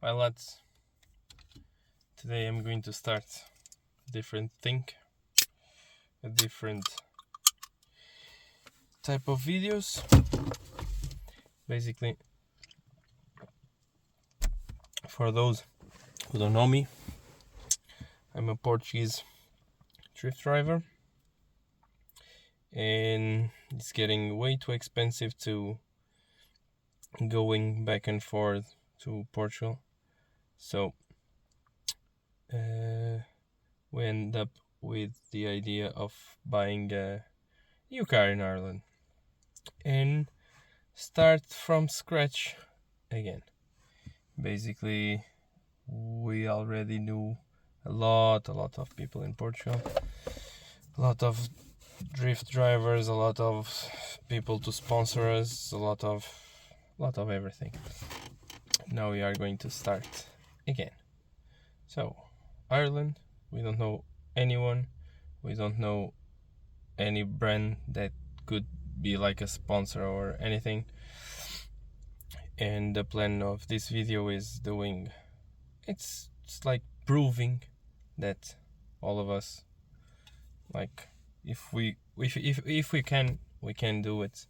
Well, lads, today I'm going to start a different thing, a different type of videos. Basically, for those who don't know me, I'm a Portuguese drift driver, and it's getting way too expensive to going back and forth to Portugal. So we end up with the idea of buying a new car in Ireland and start from scratch again. Basically, we already knew a lot of people in Portugal, a lot of drift drivers, a lot of people to sponsor us, a lot of everything. Now we are going to start again. So, Ireland, we don't know anyone, we don't know any brand that could be like a sponsor or anything. And the plan of this video is doing, it's like proving that all of us, like, if we can, we can do it.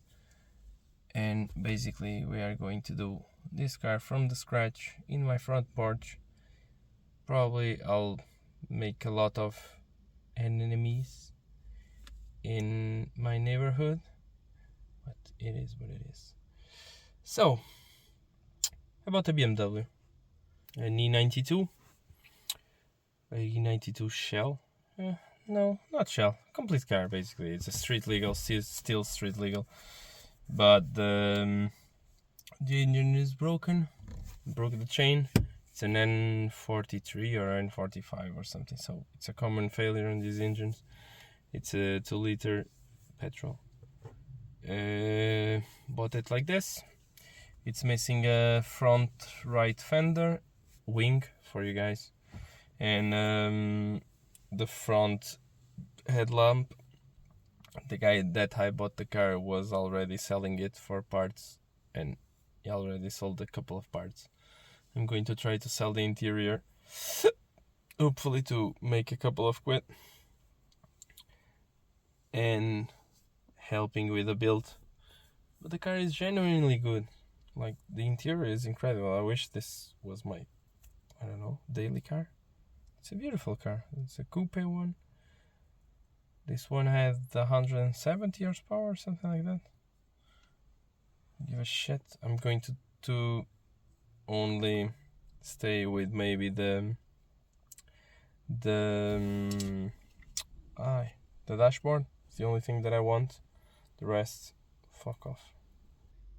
And basically we are going to do this car from the scratch in my front porch. Probably I'll make a lot of enemies in my neighborhood, but it is what it is. So, about a BMW, an E92, a E92 Shell. No, not Shell, complete car basically. It's a street legal, still street legal, but the engine is broken, broke the chain. It's an N43 or N45 or something, so it's a common failure on these engines. It's a 2-liter petrol. Bought it like this. It's missing a front right fender, wing for you guys, and the front headlamp. The guy that I bought the car was already selling it for parts, and he already sold a couple of parts. I'm going to try to sell the interior, hopefully to make a couple of quid, and helping with the build. But the car is genuinely good. Like, the interior is incredible. I wish this was my, I don't know, daily car. It's a beautiful car. It's a coupe one. This one had 170 horsepower or something like that. Give a shit. I'm going to only stay with maybe the dashboard. It's the only thing that I want. The rest, fuck off.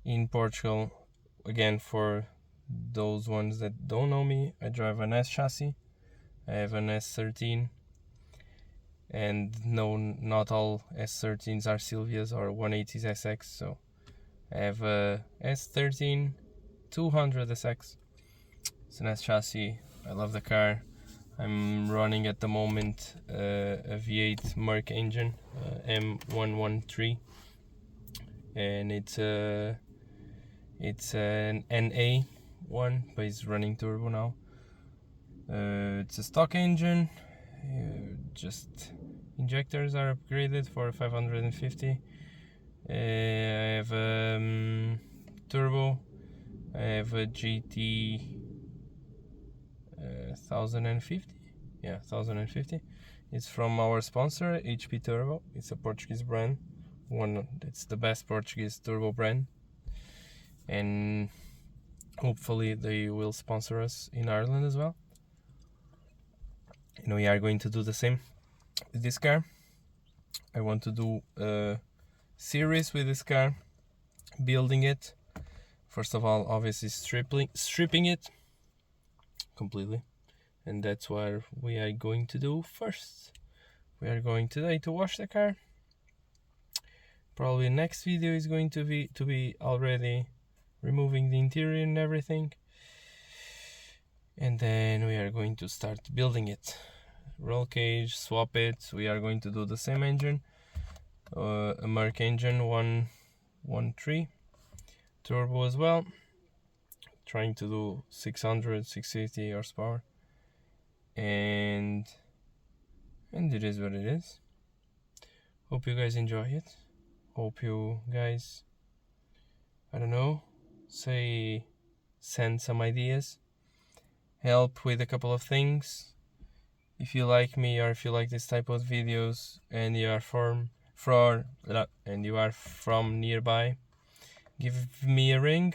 In Portugal, again, for those ones that don't know me, I drive an S chassis. I have an S13, and no, not all S13s are Silvias or 180s SX, so I have a S13 200 SX. It's an S chassis. I love the car. I'm running at the moment a V8 Merc engine, M113, and it's an NA one, but it's running turbo now. It's a stock engine. Just injectors are upgraded for 550. I have turbo. I have a GT 1050. Yeah, 1050. It's from our sponsor, HP Turbo. It's a Portuguese brand. It's the best Portuguese turbo brand, and hopefully they will sponsor us in Ireland as well. And we are going to do the same with this car. I want to do a series with this car, building it. First of all, obviously stripping it completely, and that's what we are going to do first. We are going today to wash the car. Probably next video is going to be already removing the interior and everything, and then we are going to start building it. Roll cage, swap it. We are going to do the same engine, a Merc engine 113 turbo as well. trying to do 600, 650 horsepower, and it is what it is. Hope you guys enjoy it. Hope you guys, I don't know, send some ideas, help with a couple of things. If you like me, or if you like this type of videos, and you are from nearby, give me a ring.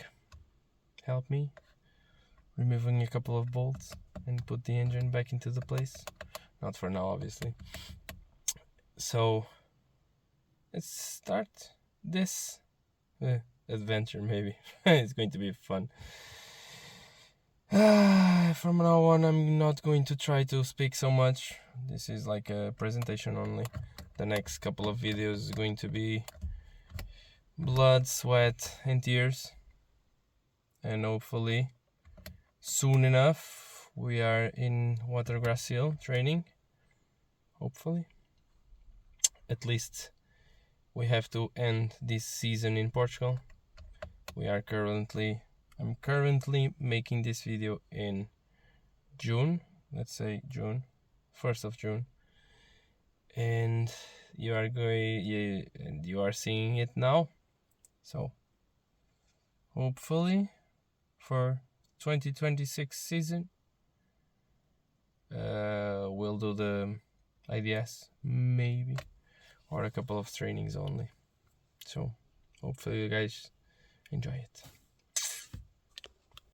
Help me removing a couple of bolts and put the engine back into the place. Not for now, obviously. So let's start this adventure. Maybe it's going to be fun. From now on, I'm not going to try to speak so much. This is like a presentation only. The next couple of videos is going to be blood, sweat, and tears. And hopefully, soon enough, we are in Watergrass Hill training. Hopefully. At least we have to end this season in Portugal. I'm currently making this video in June, let's say June, 1st of June, and you are seeing it now. So hopefully for 2026 season, we'll do the IDS maybe, or a couple of trainings only. So hopefully you guys enjoy it.